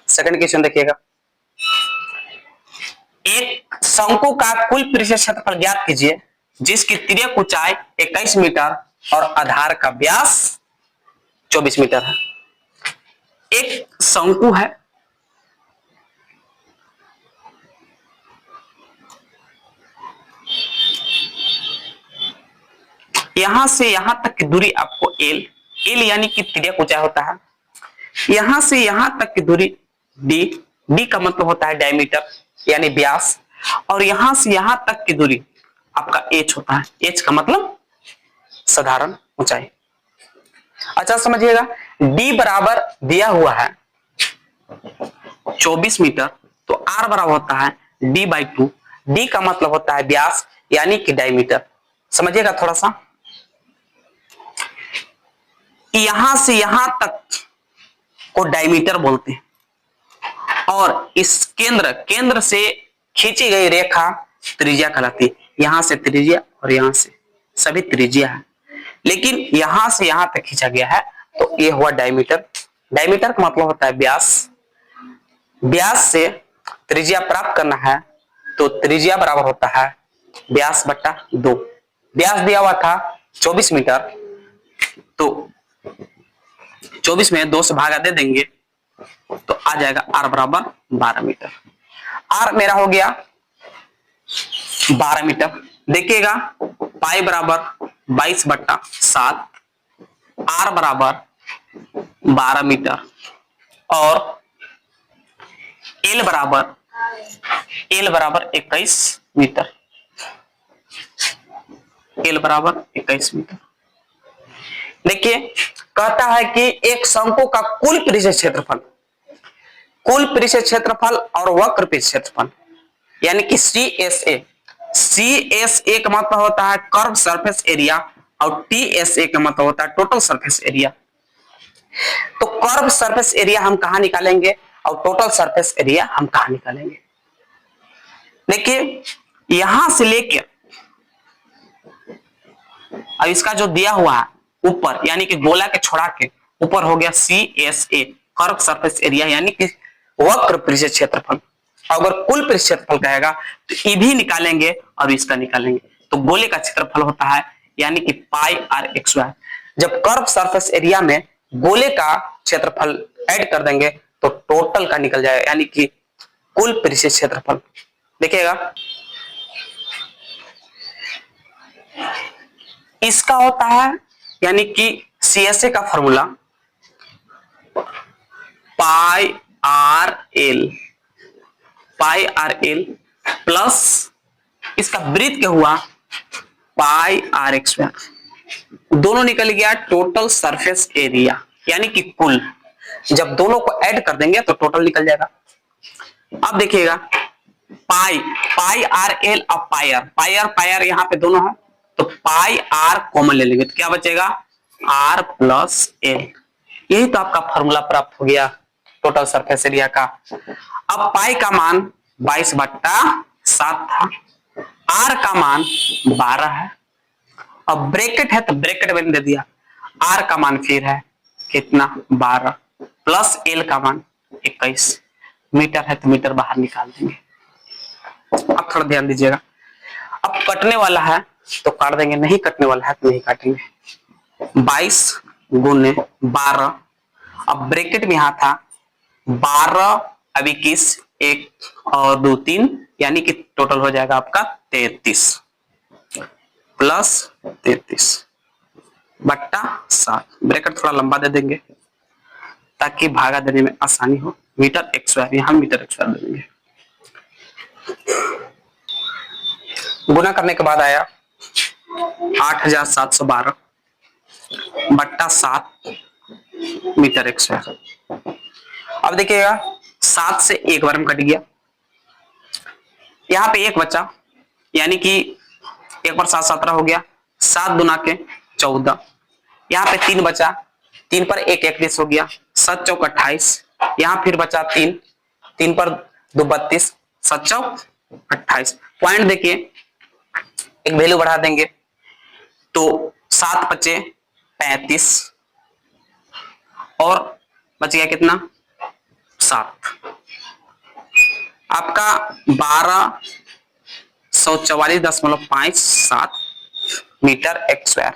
Second question देखिएगा, एक शंकु का कुल पृष्ठ क्षेत्रफल ज्ञात कीजिए जिसकी तिर्यक ऊंचाई 21 मीटर और आधार का व्यास 24 मीटर है। एक शंकु है, यहां से यहां तक की दूरी आपको एल यानी कि तिर्यक ऊंचाई होता है, यहां से यहां तक की दूरी डी का मतलब होता है डायमीटर यानी व्यास, और यहां से यहां तक की दूरी आपका एच होता है, एच का मतलब साधारण ऊंचाई। अच्छा समझिएगा, डी बराबर दिया हुआ है 24 मीटर, तो आर बराबर होता है डी बाई 2, डी का मतलब होता है व्यास यानी कि डायमीटर। समझिएगा थोड़ा सा, यहां से यहां तक को डायमीटर बोलते हैं और इस केंद्र से खींची गई रेखा त्रिज्या कहलाती है। यहां से त्रिज्या और यहां से सभी त्रिज्या है, लेकिन यहां से यहां तक खींचा गया है तो ये हुआ डायमीटर। डायमीटर का मतलब होता है व्यास, व्यास से त्रिज्या प्राप्त करना है तो त्रिज्या बराबर होता है व्यास बट्टा 2। व्यास दिया हुआ था 24 मीटर, तो 24 में 2 से भागा दे देंगे तो आ जाएगा आर बराबर 12 मीटर। आर मेरा हो गया 12 मीटर। देखिएगा पाई बराबर 22/7, आर बराबर 12 मीटर और एल बराबर 21 मीटर। एल बराबर 21 मीटर। देखिए कहता है कि एक शंकु का कुल पृष्ठ क्षेत्रफल, कुल पृष्ठ क्षेत्रफल और वक्र पृष्ठ क्षेत्रफल यानी कि CSA, CSA का मतलब होता है कर्व सरफेस एरिया और TSA का मतलब होता है टोटल सरफेस एरिया। तो कर्व सरफेस एरिया हम कहां निकालेंगे और टोटल सरफेस एरिया हम कहां निकालेंगे? देखिए यहां से लेके अब इसका जो दिया हुआ है ऊपर यानी कि गोला के छोड़ा के ऊपर हो गया CSA कर्व सरफेस एरिया यानी कि वक्र पृष्ठ क्षेत्रफल। अगर कुल पृष्ठ क्षेत्रफल कहेगा तो ये भी निकालेंगे और इसका निकालेंगे, तो गोले का क्षेत्रफल होता है यानी कि पाई आर एक्स वाई। जब कर्व सरफेस एरिया में गोले का क्षेत्रफल ऐड कर देंगे तो टोटल का निकल जाएगा यानी कि कुल पृष्ठ क्षेत्रफल। देखिएगा इसका होता है यानी कि CSA का फॉर्मूला पाई आर एल प्लस इसका वृत्त क्या हुआ पाई आर एक्स वाई, दोनों निकल गया टोटल सरफेस एरिया यानी कि कुल। जब दोनों को ऐड कर देंगे तो टोटल निकल जाएगा। अब देखिएगा पाई आर एल और पाई आर यहां पे दोनों है तो पाई आर कॉमन ले लेंगे तो क्या बचेगा आर प्लस एल। यही तो आपका फॉर्मूला प्राप्त हो गया टोटल सरफेस एरिया का। अब पाई का मान 22/7 था, आर का मान 12 है, अब ब्रैकेट है तो ब्रैकेट में दे दिया, आर का मान फिर है कितना 12 प्लस एल का मान 21, मीटर है तो मीटर बाहर निकाल देंगे। अब थोड़ा ध्यान दीजिएगा, अब कटने वाला है तो काट देंगे, नहीं कटने वाला है तो नहीं काटेंगे। 22 गुने 12, अब ब्रैकेट में यहां था 12 अब 21 1 और 2 3 यानी कि टोटल हो जाएगा आपका 33 प्लस 33/7। ब्रैकेट थोड़ा लंबा दे देंगे ताकि भागा देने में आसानी हो। मीटर एक्स वाई यहां मीटर एक्स वाई दे देंगे। गुना करने के बाद आया 8712/7 मीटर एक्स वाई। अब देखिएगा 7 से एक बार में कट गया, यहां पे एक बचा यानी कि 1 पर 7 17 हो गया, 7 दुना के 14, यहां पे 3 बचा, 3 पर 1 31 हो गया, 7 चौक 28, यहां फिर बचा 3, 3 पर 2 32, 7 चौक 28। पॉइंट देखिए एक वैल्यू बढ़ा देंगे तो 7 बचे 35 और बच गया कितना 7 आपका 1244.57 मीटर x स्क्वायर